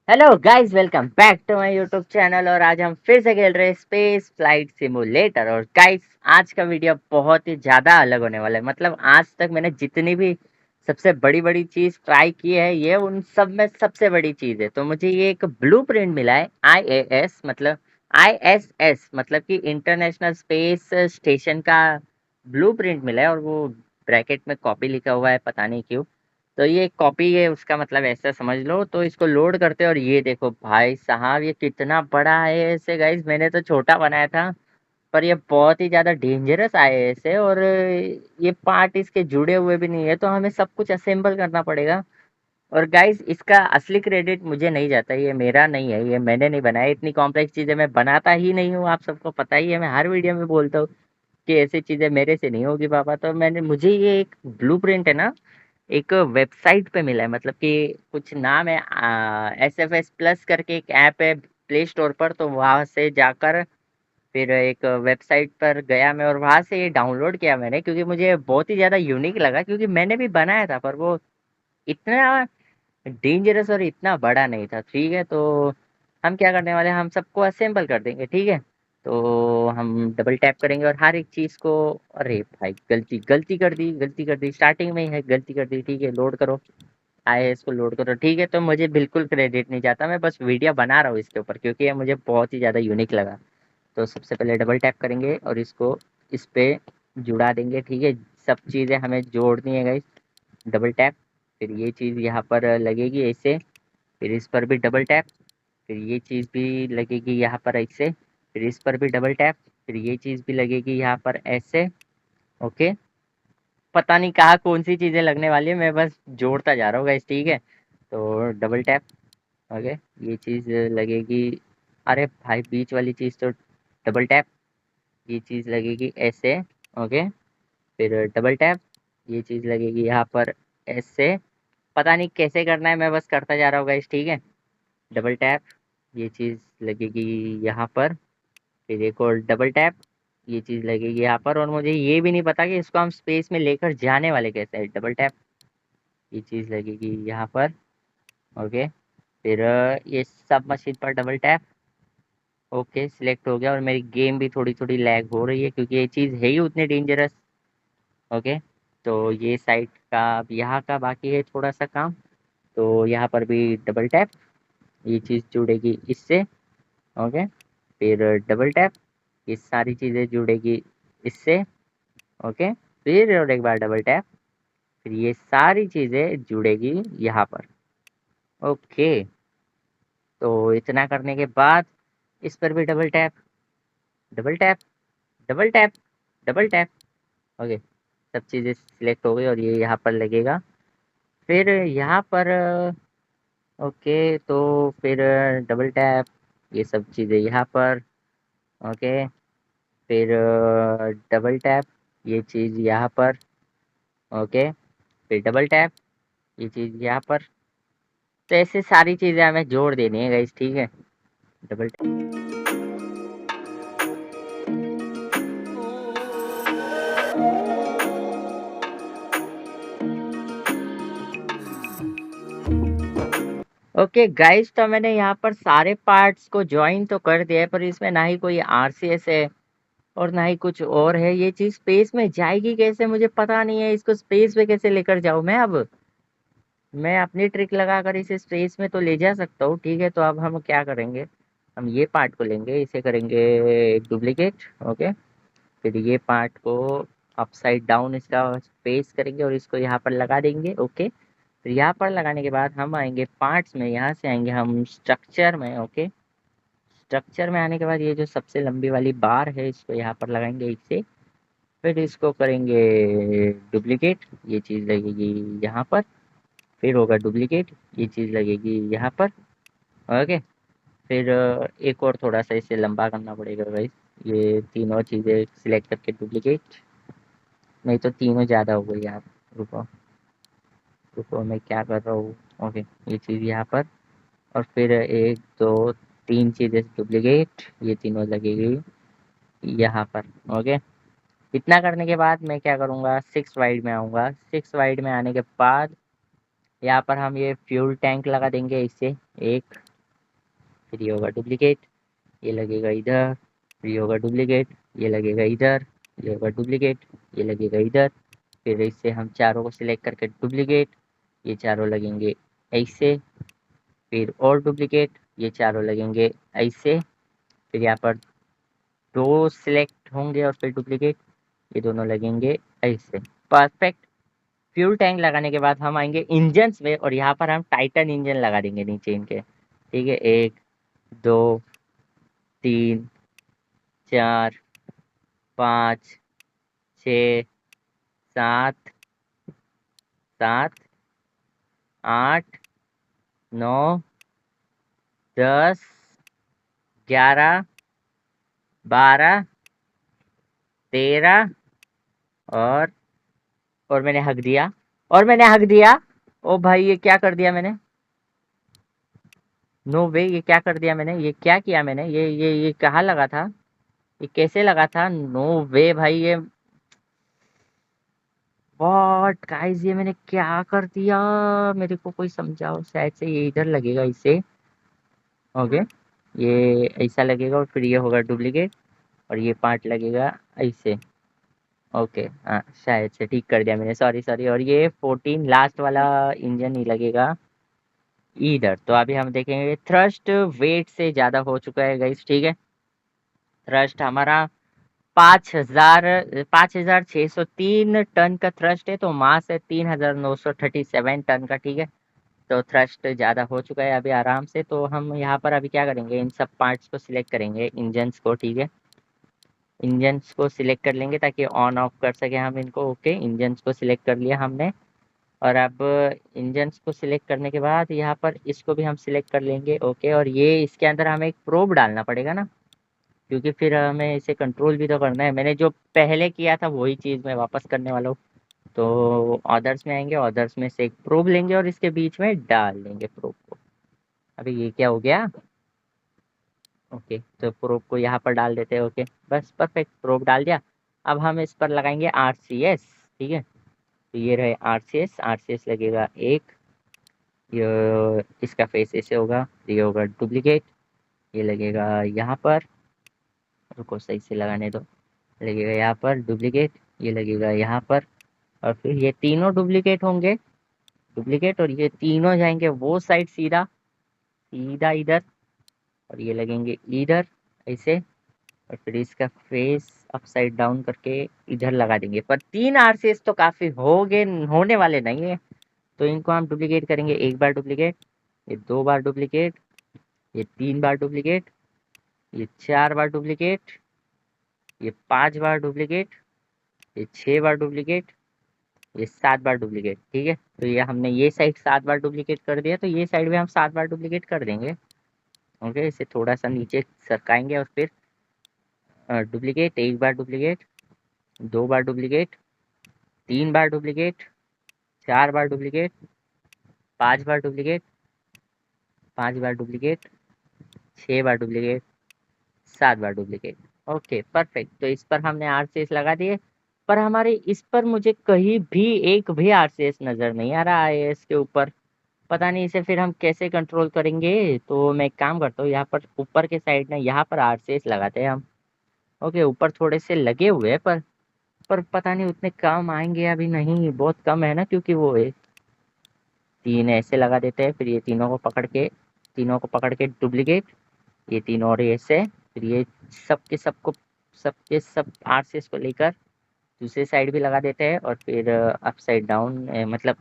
Hello guys, welcome back to my YouTube channel. और आज हम फिर से खेल रहे हैं स्पेस फ्लाइट सिमुलेटर। और गाइस, आज का वीडियो बहुत ही ज़्यादा अलग होने वाला है। मतलब आज तक मैंने जितनी भी सबसे बड़ी बड़ी चीज़ ट्राई की है, ये उन सब में सबसे बड़ी चीज़ है। तो मुझे ये एक ब्लूप्रिंट मिला है, IAS मतलब ISS मतलब कि इंटरनेशनल स्पेस स्टेशन का ब्लूप्रिंट मिला है। और वो ब्रैकेट में कॉपी लिखा हुआ है, पता नहीं क्यों। तो ये कॉपी है उसका, मतलब ऐसा समझ लो। तो इसको लोड करते हैं और ये देखो भाई साहब, ये कितना बड़ा है ऐसे। गाइस, मैंने तो छोटा बनाया था, पर ये बहुत ही ज़्यादा डेंजरस आए ऐसे। और ये पार्ट इसके जुड़े हुए भी नहीं है, तो हमें सब कुछ असेंबल करना पड़ेगा। और गाइस, इसका असली क्रेडिट मुझे नहीं जाता, ये मेरा नहीं है, ये मैंने नहीं बनाया। इतनी कॉम्प्लेक्स चीज़ें मैं बनाता ही नहीं हूँ, आप सबको पता ही है। मैं हर वीडियो में बोलता हूँ कि ऐसी चीज़ें मेरे से नहीं होगी पापा। तो मुझे ये एक ब्लूप्रिंट है ना, एक वेबसाइट पे मिला है। मतलब कि कुछ नाम है, SFS प्लस करके एक ऐप है प्ले स्टोर पर। तो वहाँ से जाकर फिर एक वेबसाइट पर गया मैं, और वहाँ से ये डाउनलोड किया मैंने, क्योंकि मुझे बहुत ही ज़्यादा यूनिक लगा। क्योंकि मैंने भी बनाया था, पर वो इतना डेंजरस और इतना बड़ा नहीं था। ठीक है, तो हम क्या करने वाले हैं, हम सबको असेंबल कर देंगे। ठीक है, तो हम डबल टैप करेंगे और हर एक चीज़ को। अरे भाई, गलती कर दी स्टार्टिंग में ही है, गलती कर दी। ठीक है, लोड करो, आए इसको लोड करो। ठीक है, तो मुझे बिल्कुल क्रेडिट नहीं जाता, मैं बस वीडियो बना रहा हूँ इसके ऊपर, क्योंकि ये मुझे बहुत ही ज़्यादा यूनिक लगा। तो सबसे पहले डबल टैप करेंगे और इसको इस पे जुड़ा देंगे। ठीक है, सब चीज़ें हमें जोड़नी है गाइस। डबल टैप, फिर ये चीज़ यहाँ पर लगेगी ऐसे, फिर इस पर भी डबल टैप, फिर ये चीज़ भी लगेगी यहाँ पर ऐसे, फिर इस पर भी डबल टैप, फिर ये चीज़ भी लगेगी यहाँ पर ऐसे। ओके, पता नहीं कहाँ कौन सी चीज़ें लगने वाली है, मैं बस जोड़ता जा रहा हूँ गाइस। ठीक है, तो डबल टैप। ओके, ये चीज़ लगेगी। अरे भाई, बीच वाली चीज़ तो डबल टैप, ये चीज़ लगेगी ऐसे। ओके, फिर डबल टैप, ये चीज़ लगेगी यहाँ पर ऐसे। पता नहीं कैसे करना है, मैं बस करता जा रहा हूँ गाइस। ठीक है, डबल टैप, ये चीज़ लगेगी यहाँ पर, फिर एक और डबल टैप, ये चीज़ लगेगी यहाँ पर। और मुझे ये भी नहीं पता कि इसको हम स्पेस में लेकर जाने वाले कैसे है। डबल टैप, ये चीज़ लगेगी यहाँ पर। ओके, फिर ये सब मशीन पर डबल टैप। ओके, सिलेक्ट हो गया। और मेरी गेम भी थोड़ी थोड़ी लैग हो रही है, क्योंकि ये चीज़ है ही उतनी डेंजरस। ओके, तो ये साइड का अब यहाँ का बाकी है थोड़ा सा काम। तो यहाँ पर भी डबल टैप, ये चीज़ जुड़ेगी इससे। ओके, फिर डबल टैप, ये सारी चीज़ें जुड़ेगी इससे। ओके, फिर और एक बार डबल टैप, फिर ये सारी चीज़ें जुड़ेगी यहाँ पर। ओके, तो इतना करने के बाद इस पर भी double tap, double tap, double tap, double tap. Okay, सब चीज़ें सिलेक्ट हो गई और ये यहाँ पर लगेगा। फिर यहाँ पर ओके, तो फिर डबल टैप, ये सब चीज़ें यहाँ पर। ओके, फिर डबल टैप, ये चीज़ यहाँ पर। ओके, फिर डबल टैप, ये चीज़ यहाँ पर। तो ऐसे सारी चीज़ें हमें जोड़ देनी है गाइस। ठीक है, डबल टैप। ओके गाइस, तो मैंने यहाँ पर सारे पार्ट्स को ज्वाइन तो कर दिया है, पर इसमें ना ही कोई RCS है और ना ही कुछ और है। ये चीज़ स्पेस में जाएगी कैसे, मुझे पता नहीं है। इसको स्पेस में कैसे लेकर जाऊँ मैं अब? मैं अपनी ट्रिक लगाकर इसे स्पेस में तो ले जा सकता हूँ। ठीक है, तो अब हम क्या करेंगे, हम ये पार्ट को लेंगे, इसे करेंगे डुप्लीकेट। ओके, फिर ये पार्ट को अपसाइड डाउन इसका पेस्ट करेंगे और इसको यहाँ पर लगा देंगे। ओके, फिर यहाँ पर लगाने के बाद हम आएंगे पार्ट्स में, यहाँ से आएंगे हम स्ट्रक्चर में। ओके, स्ट्रक्चर में आने के बाद ये जो सबसे लंबी वाली बार है, इसको यहाँ पर लगाएंगे इसे। फिर इसको करेंगे डुप्लीकेट, ये चीज़ लगेगी यहाँ पर। फिर होगा डुप्लीकेट, ये चीज़ लगेगी यहाँ पर। ओके, फिर एक और थोड़ा सा इसे लंबा करना पड़ेगा गाइस। ये तीनों चीज़ें सिलेक्ट करके डुप्लीकेट, नहीं तो तीनों ज़्यादा हो गई यार। रुको रुको, मैं क्या कर रहा हूँ। ओके, ये चीज़ यहाँ पर। और फिर एक दो तीन चीज़ें डुप्लीकेट, ये तीनों लगेगी यहाँ पर। ओके, इतना करने के बाद मैं क्या करूँगा, 6 वाइड में आऊँगा। 6 वाइड में आने के बाद यहाँ पर हम ये फ्यूल टैंक लगा देंगे इसे, एक। फिर ये होगा डुप्लीकेट, ये लगेगा इधर, फिर ये होगा डुप्लीकेट, ये लगेगा इधर, ये होगा डुप्लीकेट, ये लगेगा इधर। फिर इससे हम चारों को सिलेक्ट करके डुप्लीकेट, ये चारों लगेंगे ऐसे, फिर और डुप्लीकेट, ये चारों लगेंगे ऐसे। फिर यहाँ पर दो सिलेक्ट होंगे और फिर डुप्लीकेट, ये दोनों लगेंगे ऐसे। परफेक्ट। फ्यूल टैंक लगाने के बाद हम आएंगे इंजन्स में और यहाँ पर हम टाइटन इंजन लगा देंगे नीचे इनके। ठीक है, 1 2 3 4 5 6 7 7 8 9 10 11 12 13 और मैंने हक दिया, ओ भाई ये क्या कर दिया मैंने, नो वे, ये क्या कर दिया मैंने, ये क्या किया मैंने, ये कहाँ लगा था, ये कैसे लगा था, नो वे भाई, ये व्हाट गाइस, ये मैंने क्या कर दिया, मेरे को कोई समझाओ। शायद से ये इधर लगेगा इसे, ओके, ये ऐसा लगेगा और फिर ये होगा डुप्लीकेट और ये पार्ट लगेगा ऐसे। ओके, हाँ शायद से ठीक कर दिया मैंने, सॉरी सॉरी। और ये 14 लास्ट वाला इंजन ही लगेगा इधर। तो अभी हम देखेंगे थ्रस्ट वेट से ज़्यादा हो चुका है गाइस, ठीक है। थ्रस्ट हमारा 5,603 का थ्रस्ट है, तो मास है 3,937 टन का, ठीक है। तो थ्रस्ट ज़्यादा हो चुका है अभी आराम से। तो हम यहाँ पर अभी क्या करेंगे, इन सब पार्ट्स को सिलेक्ट करेंगे, इंजन्स को, ठीक है। इंजन्स को सिलेक्ट कर लेंगे ताकि ऑन ऑफ कर सके हम इनको। ओके, इंजन्स को सिलेक्ट कर लिया हमने। और अब इंजन्स को सिलेक्ट करने के बाद यहाँ पर इसको भी हम सिलेक्ट कर लेंगे। ओके, और ये इसके अंदर हमें एक प्रोब डालना पड़ेगा ना, क्योंकि फिर हमें इसे कंट्रोल भी तो करना है। मैंने जो पहले किया था वही चीज़ मैं वापस करने वाला हूँ। तो ऑर्डर्स में आएंगे, ऑर्डर्स में से एक प्रोब लेंगे और इसके बीच में डाल देंगे प्रोब को। अभी ये क्या हो गया, ओके, तो प्रोब को यहाँ पर डाल देते हैं। ओके, बस परफेक्ट, प्रोब डाल दिया। अब हम इस पर लगाएंगे RCS, ठीक है। तो ये रहे RCS, RCS लगेगा एक, ये इसका फेस ऐसे होगा, ये होगा डुप्लीकेट, ये लगेगा यहाँ पर, रुको सही से लगाने दो, लगेगा यहाँ पर डुप्लीकेट, ये लगेगा यहाँ पर। और फिर ये तीनों डुप्लीकेट होंगे, डुप्लीकेट, और ये तीनों जाएंगे वो साइड सीधा, सीधा इधर, और ये लगेंगे इधर ऐसे। और फिर इसका फेस अपसाइड डाउन करके इधर लगा देंगे। पर 3 RCS तो काफ़ी हो गए, होने वाले नहीं है। तो इनको हम डुप्लीकेट करेंगे, एक बार डुप्लीकेट, ये 2 बार डुप्लीकेट, ये 3 बार डुप्लीकेट, ये 4 बार डुप्लीकेट, ये 5 बार डुप्लीकेट, ये 6 बार डुप्लीकेट, ये 7 बार डुप्लीकेट, ठीक है। तो ये हमने ये साइड 7 बार डुप्लीकेट कर दिया, तो ये साइड में हम 7 बार डुप्लीकेट कर देंगे। ओके, इसे थोड़ा सा नीचे सरकाएंगे और फिर डुप्लीकेट, एक बार डुप्लीकेट, 2 बार डुप्लीकेट, 3 बार डुप्लीकेट, 4 बार डुप्लीकेट, 5 बार डुप्लीकेट, 5 बार डुप्लीकेट, 6 बार डुप्लीकेट, 7 बार डुप्लीकेट। ओके परफेक्ट, तो इस पर हमने RCS लगा दिए। पर हमारे इस पर मुझे कहीं भी एक भी RCS नज़र नहीं आ रहा है इसके ऊपर। पता नहीं इसे फिर हम कैसे कंट्रोल करेंगे। तो मैं एक काम करता हूँ, यहाँ पर ऊपर के साइड में यहाँ पर RCS लगाते हैं हम। ओके, ऊपर थोड़े से लगे हुए हैं, पर पता नहीं उतने काम आएंगे अभी नहीं, बहुत कम है ना, क्योंकि वो है 3 ऐसे लगा देते हैं। फिर ये तीनों को पकड़ के डुप्लीकेट, ये 3 और ऐसे, फिर ये सबके सब RCS को लेकर दूसरे साइड भी लगा देते हैं। और फिर अपसाइड डाउन, मतलब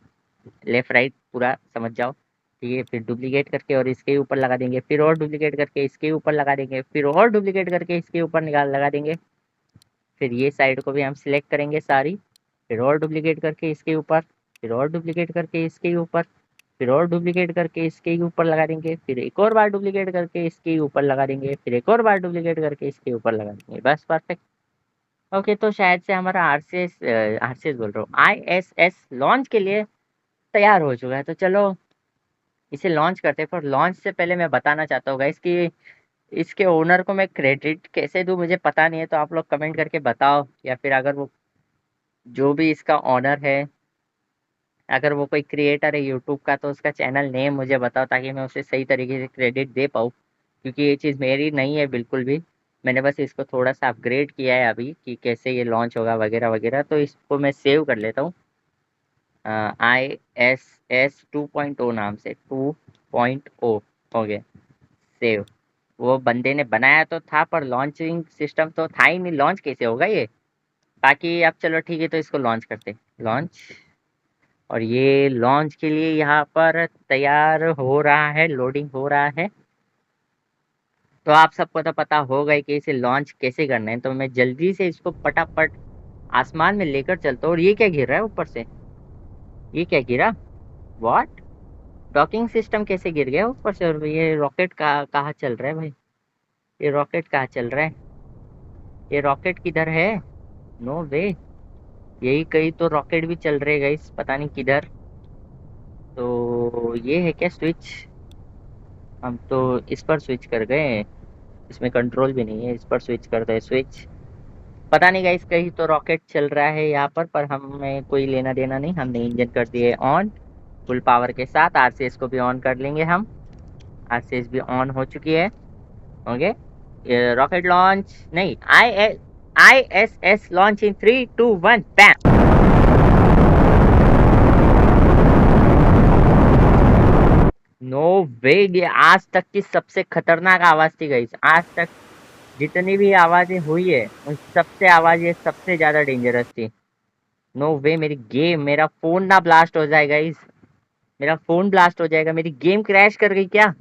लेफ्ट राइट पूरा समझ जाओ, ठीक है। फिर डुप्लीकेट करके और इसके ऊपर लगा देंगे, फिर और डुप्लीकेट करके इसके ऊपर लगा देंगे, फिर और डुप्लीकेट करके इसके ऊपर निकाल लगा देंगे। फिर ये साइड को भी हम सिलेक्ट करेंगे सारी, फिर और डुप्लीकेट करके इसके ऊपर, फिर और डुप्लीकेट करके इसके ऊपर, फिर और डुप्लीकेट करके इसके ऊपर लगा देंगे, फिर एक और बार डुप्लीकेट करके इसके ऊपर लगा देंगे, फिर एक और बार डुप्लीकेट करके इसके ऊपर लगा देंगे, बस परफेक्ट। ओके, तो शायद से हमारा आरसीएस बोल रहा हूँ, ISS लॉन्च के लिए तैयार हो चुका है। तो चलो इसे लॉन्च करते हैं। पर लॉन्च से पहले मैं बताना चाहता हूँ गाइस कि इसके ओनर को मैं क्रेडिट कैसे दूँ मुझे पता नहीं है। तो आप लोग कमेंट करके बताओ, या फिर अगर वो जो भी इसका ओनर है, अगर वो कोई क्रिएटर है यूट्यूब का, तो उसका चैनल नेम मुझे बताओ ताकि मैं उसे सही तरीके से क्रेडिट दे पाऊँ क्योंकि ये चीज़ मेरी नहीं है बिल्कुल भी। मैंने बस इसको थोड़ा सा अपग्रेड किया है अभी कि कैसे ये लॉन्च होगा वगैरह वगैरह। तो इसको मैं सेव कर लेता हूँ ISS 2.0 नाम से, 2.0 हो गया सेव। वो बंदे ने बनाया तो था पर लॉन्चिंग सिस्टम तो था ही नहीं, लॉन्च कैसे होगा ये। बाकी अब चलो ठीक है, तो इसको लॉन्च करते, लॉन्च। और ये लॉन्च के लिए यहाँ पर तैयार हो रहा है, लोडिंग हो रहा है। तो आप सबको तो पता होगा ही कि इसे लॉन्च कैसे करना है। तो मैं जल्दी से इसको फटाफट आसमान में लेकर चलता हूँ। और ये क्या गिर रहा है ऊपर से, ये क्या गिरा, व्हाट। डॉकिंग सिस्टम कैसे गिर गया ऊपर से। और ये रॉकेट कहाँ चल रहा है भाई, ये रॉकेट कहाँ चल रहा है, ये रॉकेट किधर है। नो वे, यही कहीं तो रॉकेट भी चल रहे गाइस, पता नहीं किधर। तो ये है क्या स्विच, हम तो इस पर स्विच कर गए, इसमें कंट्रोल भी नहीं है, इस पर स्विच करते हैं स्विच। पता नहीं गाइस, कहीं तो रॉकेट चल रहा है यहाँ पर हमें कोई लेना देना नहीं। हमने इंजन कर दिए ऑन फुल पावर के साथ। आरसीएस को भी ऑन कर लेंगे हम, आरसीएस भी ऑन हो चुकी है। ओके, रॉकेट लॉन्च नहीं, ISS लॉन्च इन 3 2 1 पैम। नो वे, ये आज तक की सबसे खतरनाक आवाज थी गाइस। आज तक जितनी भी आवाजें हुई है उन सबसे आवाज ये सबसे ज्यादा डेंजरस थी। नो वे, मेरी गेम, मेरा फोन ना ब्लास्ट हो जाएगा इस, मेरा फोन ब्लास्ट हो जाएगा, मेरी गेम क्रैश कर गई क्या।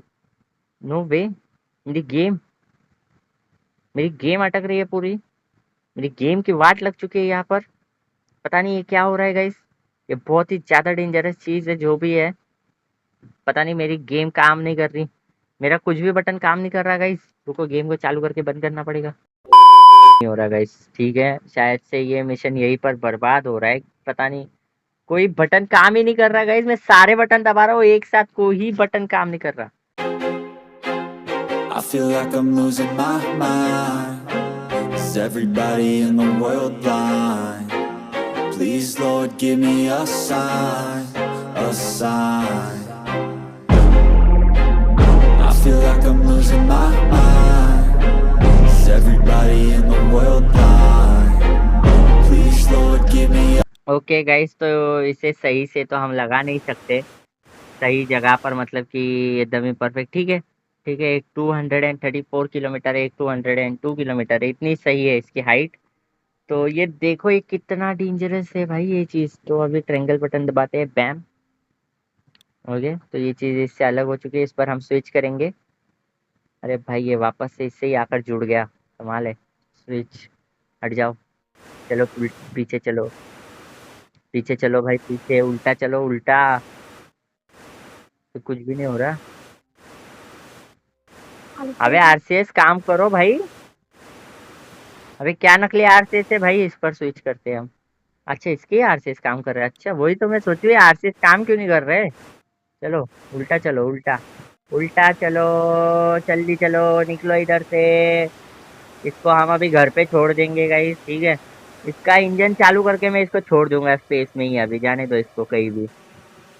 नो वे, मेरी गेम, मेरी गेम अटक रही है पूरी, मेरी गेम की वाट लग चुकी है यहाँ पर। पता नहीं ये क्या हो रहा है गाइस, ये बहुत ही ज्यादा डेंजरस चीज है जो भी है। पता नहीं मेरी गेम काम नहीं कर रही, मेरा कुछ भी बटन काम नहीं कर रहा गाइस। रुको, गेम को चालू करके बंद करना पड़ेगा। नहीं हो रहा गाइस, ठीक है, शायद से ये मिशन यहीं पर बर्बाद हो रहा है। पता नहीं, कोई बटन काम ही नहीं कर रहा गाइस। मैं सारे बटन दबा रहा हूँ एक साथ, कोई बटन काम नहीं कर रहा। I feel like I'm losing my mind. Is everybody in the world blind? Please Lord give me a sign, a sign. I feel like I'm losing my mind. Is everybody in the world blind? Please Lord give me a okay guys, तो इसे सही से तो हम लगा नहीं सकते सही जगह पर, मतलब कि एकदम ही परफेक्ट। ठीक है, ठीक है, एक 234 किलोमीटर है, एक 202 किलोमीटर है, इतनी सही है इसकी हाइट। तो ये देखो ये कितना डेंजरस है भाई ये चीज़। तो अभी ट्रायंगल बटन दबाते हैं, बैम। ओके, तो ये चीज़ इससे अलग हो चुकी है, इस पर हम स्विच करेंगे। अरे भाई ये वापस से इससे ही आकर जुड़ गया, कमाल है। स्विच, हट जाओ, चलो पीछे चलो, पीछे चलो भाई, पीछे उल्टा चलो, उल्टा। तो कुछ भी नहीं हो रहा। अबे आरसीएस काम करो भाई, अबे क्या नकली आरसीएस है भाई, इस पर स्विच करते हैं हम। अच्छा, इसके आरसीएस काम कर रहा है, अच्छा वही तो मैं सोच रही, आरसीएस काम क्यों नहीं कर रहे। चलो उल्टा चलो, उल्टा, उल्टा चलो, जल्दी चलो, निकलो इधर से। इसको हम अभी घर पे छोड़ देंगे गाइस, ठीक है। इसका इंजन चालू करके मैं इसको छोड़ दूंगा स्पेस में ही, अभी जाने दो इसको कहीं भी।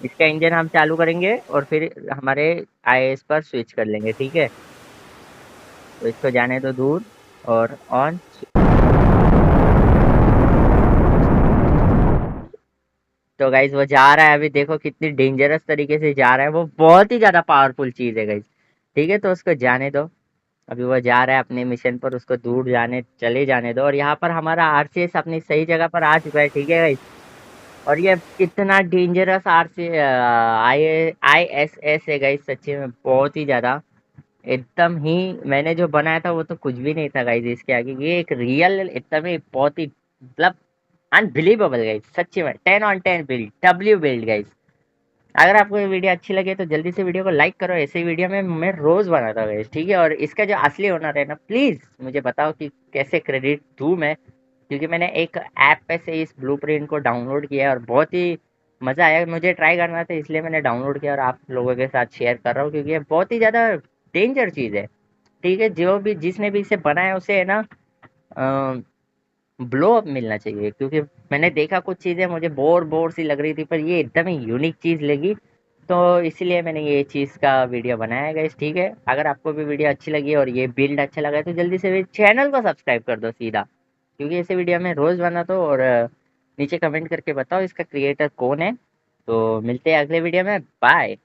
इसका इंजन हम चालू करेंगे और फिर हमारे आईएएस पर स्विच कर लेंगे, ठीक है। तो इसको जाने दो दूर, और ऑन। तो गाइज वो जा रहा है, अभी देखो कितनी डेंजरस तरीके से जा रहा है, वो बहुत ही ज्यादा पावरफुल चीज है गाइज। ठीक है, तो उसको जाने दो, अभी वो जा रहा है अपने मिशन पर, उसको दूर जाने चले जाने दो। और यहाँ पर हमारा आरसीएस अपनी सही जगह पर आ चुका है, ठीक है गाइज। और ये कितना डेंजरस आरसी ISS है गाइज, सच्ची में बहुत ही ज्यादा, एकदम ही। मैंने जो बनाया था वो तो कुछ भी नहीं था गाइज इसके आगे। ये एक रियल एकदम ही बहुत ही मतलब अनबिलीवेबल गाइज, सच्ची में 10 on 10 build, W build guys. अगर आपको ये वीडियो अच्छी लगे तो जल्दी से वीडियो को लाइक करो, ऐसे ही वीडियो में मैं रोज बनाता हूँ गाइज, ठीक है। और इसका जो असली ओनर है ना, प्लीज मुझे बताओ कि कैसे क्रेडिट दूँ मैं, क्योंकि मैंने एक ऐप पे से इस ब्लूप्रिंट को डाउनलोड किया है और बहुत ही मज़ा आया, मुझे ट्राई करना था इसलिए मैंने डाउनलोड किया और आप लोगों के साथ शेयर कर रहा हूँ, क्योंकि ये बहुत ही ज़्यादा डेंजर चीज़ है। ठीक है, जो भी जिसने भी इसे बनाया उसे है ना ब्लो अप मिलना चाहिए, क्योंकि मैंने देखा कुछ चीज़ें मुझे बोर बोर सी लग रही थी, पर ये एकदम ही यूनिक चीज़ लगी। तो इसीलिए मैंने ये चीज़ का वीडियो बनाया है गाइस, ठीक है। अगर आपको भी वीडियो अच्छी लगी और ये बिल्ड अच्छा लगा है तो जल्दी से चैनल को सब्सक्राइब कर दो सीधा, क्योंकि ऐसे वीडियो मैं रोज़ बनाता हूँ। और नीचे कमेंट करके बताओ इसका क्रिएटर कौन है। तो मिलते हैं अगले वीडियो में, बाय।